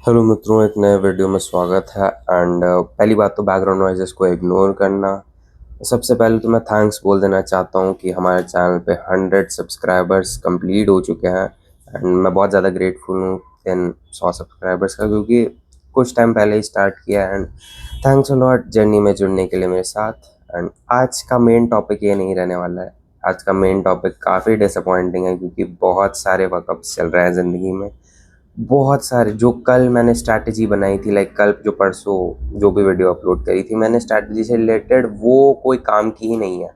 Hello मित्रों, एक नए वीडियो में स्वागत है। एंड पहली बात तो बैकग्राउंड नॉइजेस को इग्नोर करना। सबसे पहले तो मैं थैंक्स बोल देना चाहता हूँ कि हमारे चैनल पे 100 सब्सक्राइबर्स कंप्लीट हो चुके हैं। एंड मैं बहुत ज़्यादा ग्रेटफुल हूँ इन 100 सब्सक्राइबर्स का, क्योंकि कुछ टाइम पहले ही स्टार्ट किया है। And thanks a lot journey में जुड़ने के लिए मेरे साथ। एंड आज का मेन टॉपिक ये नहीं रहने वाला है। आज का मेन टॉपिक काफ़ी डिसअपॉइंटिंग है, क्योंकि बहुत सारे वकअप्स चल रहे हैं ज़िंदगी में। बहुत सारे जो कल मैंने स्ट्रैटेजी बनाई थी, लाइक कल जो परसों जो भी वीडियो अपलोड करी थी मैंने स्ट्रैटेजी से रिलेटेड, वो कोई काम की ही नहीं है।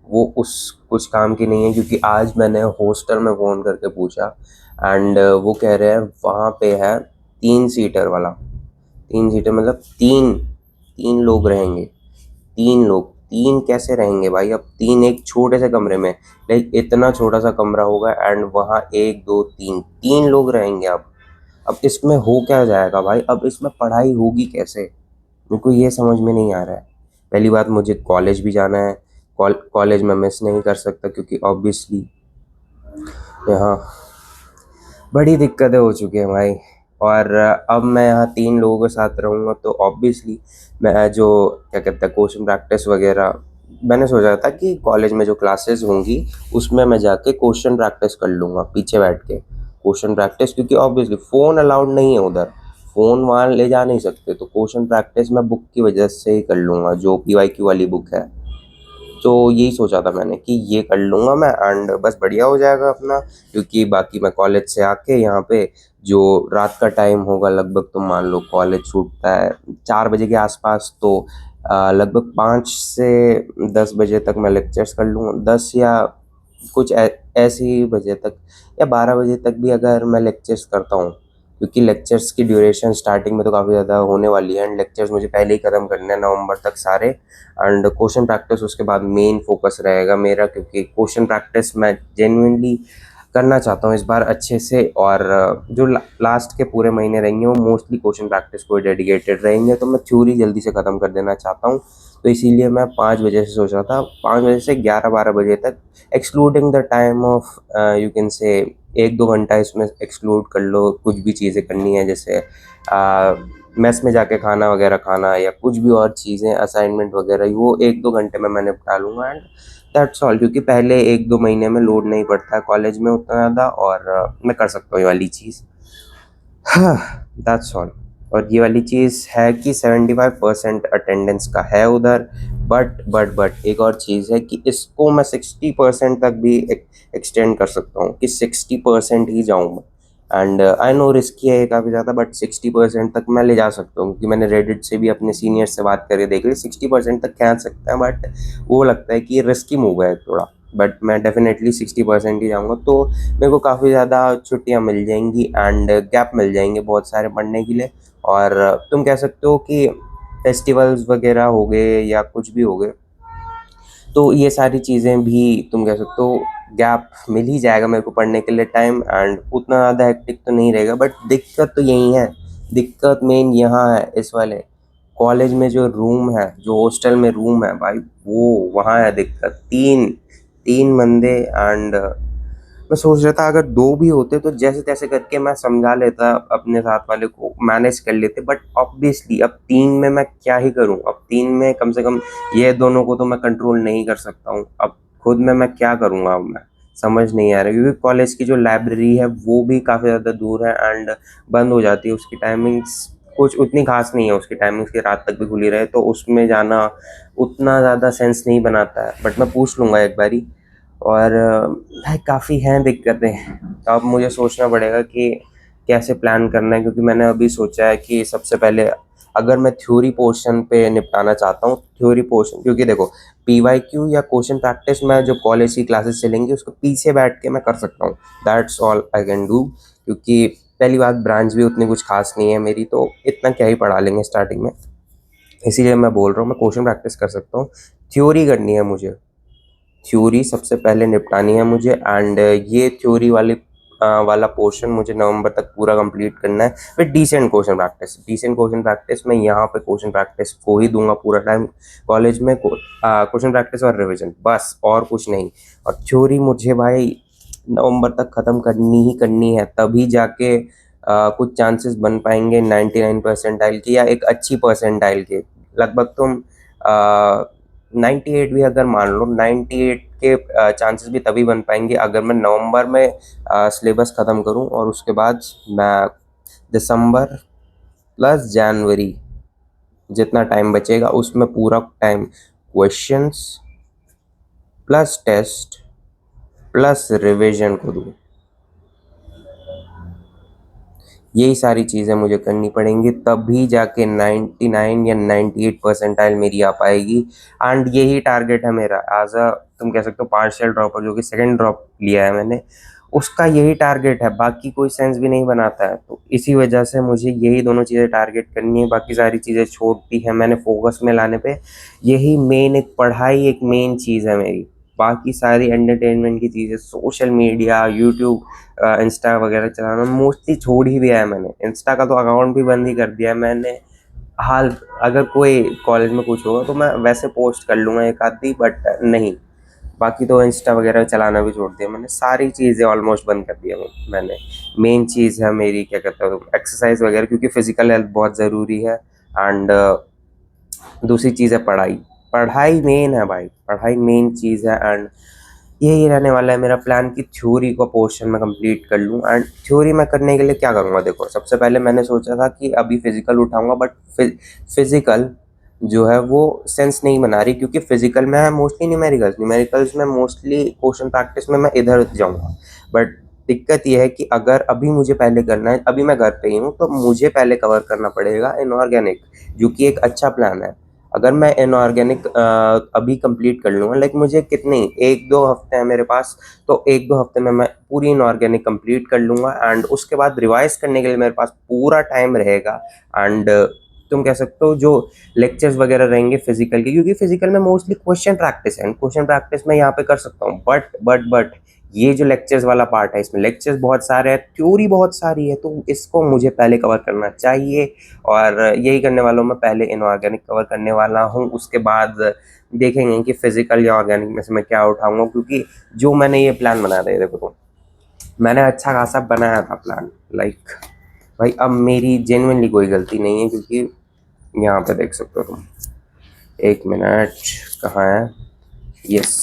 वो उस कुछ काम की नहीं है, क्योंकि आज मैंने हॉस्टल में फ़ोन करके पूछा। एंड वो कह रहे हैं वहाँ पे है 3 सीटर वाला। 3 सीटर मतलब तीन तीन लोग रहेंगे। 3 लोग, तीन कैसे रहेंगे भाई? अब तीन एक छोटे से कमरे में, लाइक इतना छोटा सा कमरा होगा एंड वहाँ एक दो तीन तीन लोग रहेंगे। अब इसमें हो क्या जाएगा भाई? अब इसमें पढ़ाई होगी कैसे? मेरे को ये समझ में नहीं आ रहा है। पहली बात, मुझे कॉलेज भी जाना है। कॉलेज में मिस नहीं कर सकता, क्योंकि ऑब्वियसली यहाँ बड़ी दिक्कतें हो चुकी हैं भाई। और अब मैं यहाँ 3 लोगों के साथ रहूँगा तो ऑब्वियसली मैं जो क्या कहते हैं क्वेश्चन प्रैक्टिस वगैरह, मैंने सोचा था कि कॉलेज में जो क्लासेस होंगी उसमें मैं जाके क्वेश्चन प्रैक्टिस कर लूँगा पीछे बैठ के। क्वेश्चन प्रैक्टिस, क्योंकि ऑब्वियसली फ़ोन अलाउड नहीं है उधर। फ़ोन वहाँ ले जा नहीं सकते, तो क्वेश्चन प्रैक्टिस मैं बुक की वजह से ही कर लूँगा, जो PYQ वाली बुक है। तो यही सोचा था मैंने कि ये कर लूँगा मैं, एंड बस बढ़िया हो जाएगा अपना। क्योंकि बाकी मैं कॉलेज से आके यहाँ पे जो रात का टाइम होगा, लगभग तो मान लो कॉलेज छूटता है 4 बजे के आसपास, तो लगभग 5 से 10 बजे तक मैं लेक्चर्स कर लूँगा। 10 या कुछ ऐसे ही बजे तक, या 12 बजे तक भी अगर मैं लेक्चर्स करता हूँ, क्योंकि लेक्चर्स की ड्यूरेशन स्टार्टिंग में तो काफ़ी ज़्यादा होने वाली है। एंड लेक्चर्स मुझे पहले ही ख़त्म करने हैं नवंबर तक सारे। एंड क्वेश्चन प्रैक्टिस उसके बाद मेन फोकस रहेगा मेरा, क्योंकि क्वेश्चन प्रैक्टिस मैं जेन्युइनली करना चाहता हूँ इस बार अच्छे से। और जो लास्ट के पूरे महीने रहेंगे वो मोस्टली क्वेश्चन प्रैक्टिस को डेडिकेटेड रहेंगे, तो मैं थ्योरी जल्दी से ख़त्म कर देना चाहता हूँ। तो इसीलिए मैं 5 बजे से सोच रहा था, 5 बजे से 11-12 बजे तक, excluding the time of you can say 1-2 घंटा इसमें एक्सक्लूड कर लो। कुछ भी चीज़ें करनी है, जैसे मेस में जाके खाना वगैरह खाना, या कुछ भी और चीज़ें असाइनमेंट वगैरह, वो 1-2 घंटे में मैं निपटा लूँगा। एंड दैट्स ऑल, क्योंकि पहले 1-2 महीने में लोड नहीं पड़ता है कॉलेज में उतना ज़्यादा, और मैं कर सकता हूँ ये वाली चीज़। हाँ, दैट्स ऑल। और ये वाली चीज़ है कि 75% अटेंडेंस का है उधर। बट एक और चीज़ है कि इसको मैं 60% तक भी एक्सटेंड कर सकता हूँ, कि 60% ही जाऊँ मैं। एंड आई नो रिस्की है काफ़ी ज़्यादा, बट 60% तक मैं ले जा सकता हूँ, क्योंकि मैंने रेडिट से भी अपने सीनियर्स से बात करके देख ली, 60% तक खींच सकता है। बट वो लगता है कि रिस्की मूव है थोड़ा। बट मैं डेफिनेटली 60% ही जाऊँगा, तो मेरे को काफ़ी ज़्यादा छुट्टियाँ मिल जाएंगी एंड गैप मिल जाएंगे बहुत सारे पढ़ने के लिए। और तुम कह सकते हो कि फेस्टिवल्स वगैरह हो गए या कुछ भी हो गए, तो ये सारी चीज़ें भी तुम कह सकते हो, गैप मिल ही जाएगा मेरे को पढ़ने के लिए टाइम, एंड उतना ज़्यादा हेक्टिक तो नहीं रहेगा। बट दिक्कत तो यही है, दिक्कत मेन यहाँ है इस वाले कॉलेज में, जो रूम है, जो हॉस्टल में रूम है भाई, वो वहाँ है दिक्कत। तीन तीन बंदे। एंड मैं सोच रहा था अगर दो भी होते तो जैसे तैसे करके मैं समझा लेता, अपने साथ वाले को मैनेज कर लेते। बट ऑब्वियसली अब 3 में मैं क्या ही करूं? अब 3 में कम से कम ये दोनों को तो मैं कंट्रोल नहीं कर सकता हूँ। अब खुद में मैं क्या करूँगा? अब मैं समझ नहीं आ रहा, क्योंकि कॉलेज की जो लाइब्रेरी है वो भी काफ़ी ज़्यादा दूर है एंड बंद हो जाती है। उसकी टाइमिंग्स कुछ उतनी खास नहीं है, उसकी टाइमिंग्स की रात तक भी खुली रहे, तो उसमें जाना उतना ज़्यादा सेंस नहीं बनाता है। बट मैं पूछ लूँगा एक बारी। और भाई काफ़ी हैं दिक्कतें, तो अब मुझे सोचना पड़ेगा कि कैसे प्लान करना है। क्योंकि मैंने अभी सोचा है कि सबसे पहले अगर मैं थ्योरी पोर्शन पे निपटाना चाहता हूँ, थ्योरी पोर्शन, क्योंकि देखो PYQ या क्वेश्चन प्रैक्टिस में जो कॉलेज की क्लासेस चलेंगी उसको पीछे बैठ के मैं कर सकता हूँ। That's all I can do. क्योंकि पहली बात, ब्रांच भी उतनी कुछ खास नहीं है मेरी, तो इतना क्या ही पढ़ा लेंगे स्टार्टिंग में। इसीलिए मैं बोल रहा हूँ मैं क्वेश्चन प्रैक्टिस कर सकता हूँ। थ्योरी करनी है मुझे, थ्योरी सबसे पहले निपटानी है मुझे। एंड ये थ्योरी वाला पोर्शन मुझे नवंबर तक पूरा कंप्लीट करना है with decent question practice. Decent question practice मैं यहाँ पे क्वेश्चन प्रैक्टिस को ही दूंगा पूरा टाइम कॉलेज में, क्वेश्चन प्रैक्टिस और रिवीजन, बस और कुछ नहीं। और थ्योरी मुझे भाई नवंबर तक ख़त्म करनी ही करनी है, तभी जाके कुछ चांसेस बन पाएंगे 99 परसेंटाइल के या एक अच्छी परसेंटाइल के। लगभग तुम 98 भी अगर मान लो, 98 के चांसेस भी तभी बन पाएंगे अगर मैं नवंबर में सिलेबस ख़त्म करूं और उसके बाद मैं दिसंबर प्लस जनवरी जितना टाइम बचेगा उसमें पूरा time questions plus test plus revision को दूँ। यही सारी चीज़ें मुझे करनी पड़ेंगी, तभी जाके 99 या 98 परसेंटाइल मेरी आ पाएगी। एंड यही टारगेट है मेरा एज अ, तुम कह सकते हो पार्शियल ड्रॉपर, जो कि सेकंड ड्रॉप लिया है मैंने, उसका यही टारगेट है। बाकी कोई सेंस भी नहीं बनाता है, तो इसी वजह से मुझे यही दोनों चीज़ें टारगेट करनी है। बाकी सारी चीज़ें छोड़ दी है मैंने फोकस में लाने पे। यही मेन, एक पढ़ाई एक मेन चीज़ है मेरी। बाकी सारी एंटरटेनमेंट की चीज़ें, सोशल मीडिया, यूट्यूब, इंस्टा वगैरह चलाना मोस्टली छोड़ ही दिया है मैंने। इंस्टा का तो अकाउंट भी बंद ही कर दिया है मैंने। हाल अगर कोई कॉलेज में कुछ होगा तो मैं वैसे पोस्ट कर लूँगा एक आधी, बट नहीं, बाकी तो इंस्टा वगैरह चलाना भी छोड़ दिया मैंने। सारी चीज़ें ऑलमोस्ट बंद कर दिया मैंने। मेन चीज़ है मेरी, क्या कहते हो, एक्सरसाइज वगैरह, क्योंकि फिजिकल हेल्थ बहुत ज़रूरी है। एंड दूसरी चीज़ है पढ़ाई। पढ़ाई मेन है भाई, पढ़ाई मेन चीज़ है। एंड यही रहने वाला है मेरा प्लान कि थ्योरी का पोर्शन मैं कंप्लीट कर लूँ। एंड थ्योरी मैं करने के लिए क्या करूँगा, देखो सबसे पहले मैंने सोचा था कि अभी फिजिकल उठाऊंगा, बट फिजिकल जो है वो सेंस नहीं बना रही, क्योंकि फिजिकल में है मोस्टली न्यूमेरिकल्स में मोस्टली क्वेश्चन प्रैक्टिस में मैं इधर जाऊँगा। बट दिक्कत यह है कि अगर अभी मुझे पहले करना है, अभी मैं घर पे ही हूँ, तो मुझे पहले कवर करना पड़ेगा इनऑर्गेनिक, जो कि एक अच्छा प्लान है। अगर मैं इनऑर्गेनिक अभी कंप्लीट कर लूँगा, लाइक मुझे कितने, 1-2 हफ्ते हैं मेरे पास, तो 1-2 हफ्ते में मैं पूरी इनऑर्गेनिक कंप्लीट कर लूँगा। एंड उसके बाद रिवाइज करने के लिए मेरे पास पूरा टाइम रहेगा। एंड तुम कह सकते हो जो लेक्चर्स वगैरह रहेंगे फिजिकल के, क्योंकि फिजिकल में मोस्टली क्वेश्चन प्रैक्टिस है, क्वेश्चन प्रैक्टिस मैं यहाँ पे कर सकता हूँ। बट ये जो लेक्चर्स वाला पार्ट है, इसमें लेक्चर्स बहुत सारे हैं, थ्योरी बहुत सारी है, तो इसको मुझे पहले कवर करना चाहिए। और यही करने वाला हूँ मैं, पहले इनऑर्गेनिक कवर करने वाला हूँ, उसके बाद देखेंगे कि फिजिकल या ऑर्गेनिक में से मैं क्या उठाऊंगा। क्योंकि जो मैंने ये प्लान बनाया था, देखो तो मैंने अच्छा खासा बनाया था प्लान, लाइक भाई अब मेरी जेन्युइनली कोई गलती नहीं है, क्योंकि यहाँ पे देख सकते हो तुम, एक मिनट, कहाँ है, यस,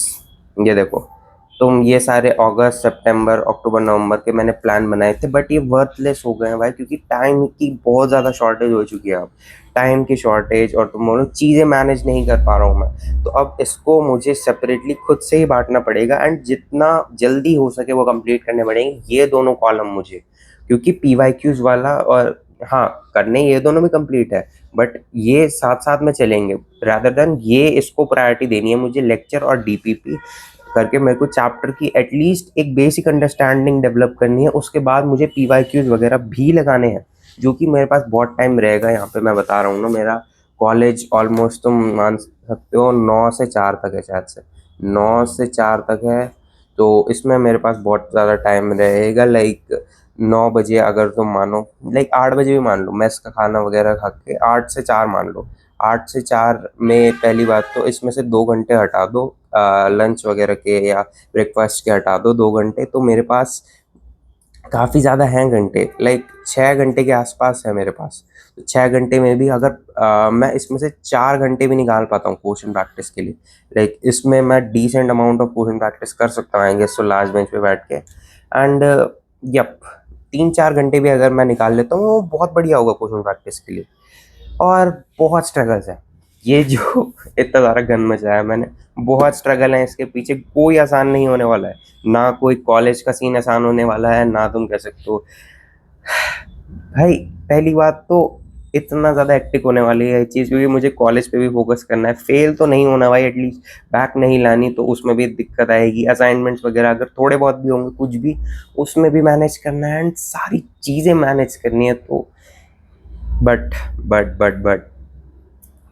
ये देखो तुम, ये सारे अगस्त सितंबर अक्टूबर नवंबर के मैंने प्लान बनाए थे, बट ये वर्थलेस हो गए हैं भाई, क्योंकि टाइम की बहुत ज़्यादा शॉर्टेज हो चुकी है अब। टाइम की शॉर्टेज, और तुम बोलो चीज़ें मैनेज नहीं कर पा रहा हूँ मैं, तो अब इसको मुझे सेपरेटली खुद से ही बांटना पड़ेगा। एंड जितना जल्दी हो सके वो कंप्लीट करने पड़ेंगे ये दोनों कॉलम मुझे, क्योंकि PYQs वाला, और हाँ करने ये दोनों भी कंप्लीट है, बट ये साथ साथ में चलेंगे। रादर देन ये, इसको प्रायोरिटी देनी है मुझे, लेक्चर और DPP करके मेरे को चैप्टर की एटलीस्ट एक बेसिक अंडरस्टैंडिंग डेवलप करनी है। उसके बाद मुझे PYQs वगैरह भी लगाने हैं, जो कि मेरे पास बहुत टाइम रहेगा। यहाँ पे मैं बता रहा हूँ ना, मेरा कॉलेज ऑलमोस्ट तुम मान सकते हो 9 से 4 तक है, शायद से 9 से 4 तक है, तो इसमें मेरे पास बहुत ज़्यादा टाइम रहेगा। लाइक 9 बजे अगर तुम मानो, लाइक 8 बजे भी मान लो, मेस का खाना वगैरह खा के 8 से 4 मान लो। 8 से 4 में पहली बात तो इसमें से 2 घंटे हटा दो लंच वगैरह के या ब्रेकफास्ट के, हटा दो 2 घंटे, तो मेरे पास काफ़ी ज़्यादा हैं घंटे, लाइक 6 घंटे के आसपास है मेरे पास। तो 6 घंटे में भी अगर मैं इसमें से 4 घंटे भी निकाल पाता हूँ क्वेश्चन प्रैक्टिस के लिए, लाइक इसमें मैं decent amount of question practice कर सकता हूँ, आएंगे सो लास्ट बेंच पे बैठ के। एंड यप, 3-4 घंटे भी अगर मैं निकाल लेता हूँ, वो बहुत बढ़िया होगा क्वेश्चन प्रैक्टिस के लिए। और बहुत स्ट्रगल्स है, ये जो इतना सारा गन मचाया है मैंने, बहुत स्ट्रगल है इसके पीछे, कोई आसान नहीं होने वाला है। ना कोई कॉलेज का सीन आसान होने वाला है, ना तुम कह सकते हो भाई। पहली बात तो इतना ज़्यादा एक्टिव होने वाली है चीज़, क्योंकि मुझे कॉलेज पे भी फोकस करना है। फेल तो नहीं होना भाई, एटलीस्ट बैक नहीं लानी, तो उसमें भी दिक्कत आएगी। असाइनमेंट्स वगैरह अगर थोड़े बहुत भी होंगे, कुछ भी, उसमें भी मैनेज करना है, एंड सारी चीज़ें मैनेज करनी है। तो बट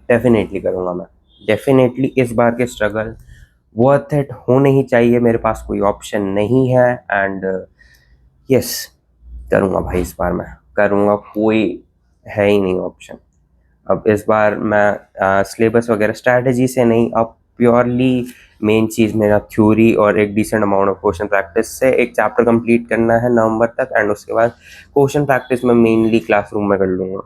डेफिनेटली करूँगा मैं, डेफिनेटली इस बार के स्ट्रगल वर्थ इट होने ही चाहिए, मेरे पास कोई ऑप्शन नहीं है। एंड यस, करूँगा भाई, इस बार मैं करूँगा, कोई है ही नहीं ऑप्शन। अब इस बार मैं सिलेबस वगैरह स्ट्रैटेजी से नहीं, अब प्योरली मेन चीज़ मेरा थ्योरी और एक decent amount of question practice से एक चैप्टर कंप्लीट करना है नवंबर तक, एंड उसके बाद क्वेश्चन प्रैक्टिस में मेनली क्लासरूम में कर लूँगा।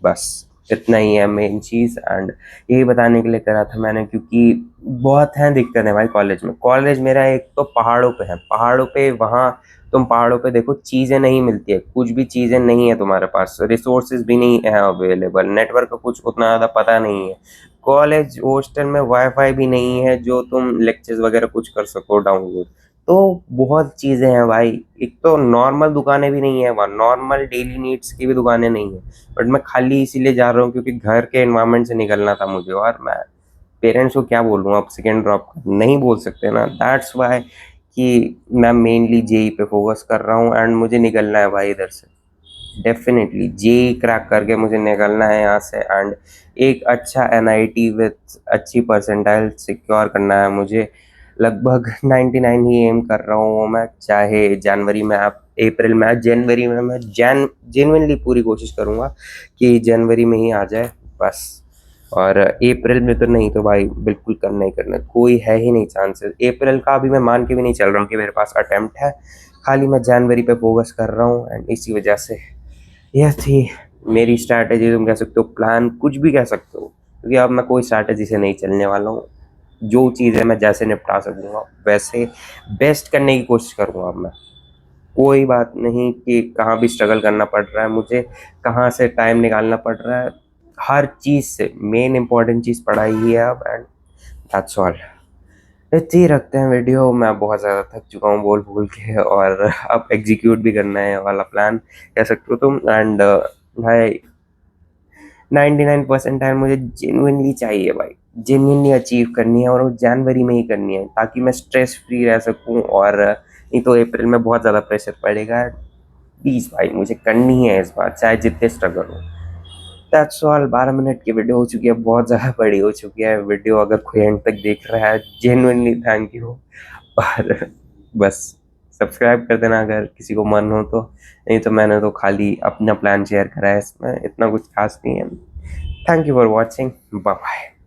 बस इतना ही है मेन चीज़, एंड यही बताने के लिए करा था मैंने, क्योंकि बहुत हैं दिक्कतें भाई कॉलेज में। कॉलेज मेरा एक तो पहाड़ों पे है, पहाड़ों पे वहाँ तुम पहाड़ों पे देखो चीज़ें नहीं मिलती है, कुछ भी चीज़ें नहीं है तुम्हारे पास, रिसोर्सेज भी नहीं है अवेलेबल, नेटवर्क का कुछ उतना ज़्यादा पता नहीं है। कॉलेज हॉस्टल में वाईफाई भी नहीं है जो तुम लेक्चर्स वगैरह कुछ कर सको डाउनलोड। तो बहुत चीज़ें हैं भाई, एक तो नॉर्मल दुकानें भी नहीं है वहाँ, नॉर्मल डेली नीड्स की भी दुकानें नहीं है। बट मैं खाली इसीलिए जा रहा हूँ क्योंकि घर के एनवायरनमेंट से निकलना था मुझे, और मैं पेरेंट्स को क्या बोलूँ, अब सेकेंड ड्रॉप नहीं बोल सकते ना, दैट्स वाई कि मैं मेनली जेई पे फोकस कर रहा हूँ, एंड मुझे निकलना है भाई इधर से। डेफिनेटली जेई क्रैक करके मुझे निकलना है यहाँ से, एंड एक अच्छा एनआईटी विथ अच्छी परसेंटाइल सिक्योर करना है मुझे। लगभग 99 ही एम कर रहा हूँ मैं, चाहे जनवरी में आप अप्रैल में, जनवरी में मैं जेन्युइनली पूरी कोशिश करूँगा कि जनवरी में ही आ जाए बस। और अप्रैल में तो नहीं, तो भाई बिल्कुल करना ही करना, कोई है ही नहीं चांसेस। अप्रैल का अभी मैं मान के भी नहीं चल रहा हूँ कि मेरे पास अटेम्प्ट है, खाली मैं जनवरी पे फोकस कर रहा हूँ, एंड इसी वजह से यह थी मेरी स्ट्रैटेजी, तुम कह सकते हो प्लान, कुछ भी कह सकते हो, क्योंकि अब मैं कोई स्ट्रैटेजी से नहीं चलने वाला हूँ। जो चीज़ है मैं जैसे निपटा सकूँगा वैसे बेस्ट करने की कोशिश करूँगा अब मैं। कोई बात नहीं कि कहाँ भी स्ट्रगल करना पड़ रहा है मुझे, कहाँ से टाइम निकालना पड़ रहा है, हर चीज़ से मेन इंपॉर्टेंट चीज़ पढ़ाई ही है अब, एंड दैट्स ऑल। इतनी रखते हैं वीडियो, मैं बहुत ज़्यादा थक चुका हूँ बोल बोल के, और अब एग्जीक्यूट भी करना है वाला प्लान कह सकते हो तुम। एंड भाई 99% टाइम मुझे जेन्युइनली चाहिए भाई, जेन्युइनली अचीव करनी है, और वो जनवरी में ही करनी है ताकि मैं स्ट्रेस फ्री रह सकूं, और नहीं तो अप्रैल में बहुत ज़्यादा प्रेशर पड़ेगा। प्लीज़ भाई मुझे करनी है इस बार, चाहे जितने स्ट्रगल हो। That's all. 12 मिनट की वीडियो हो चुकी है, बहुत ज़्यादा बड़ी हो चुकी है वीडियो। अगर कोई एंड तक देख रहा है जेन्युइनली थैंक यू। और बस सब्सक्राइब कर देना अगर किसी को मन हो तो, नहीं तो मैंने तो खाली अपना प्लान शेयर करा है, इसमें इतना कुछ खास नहीं है। Thank you for watching, bye bye.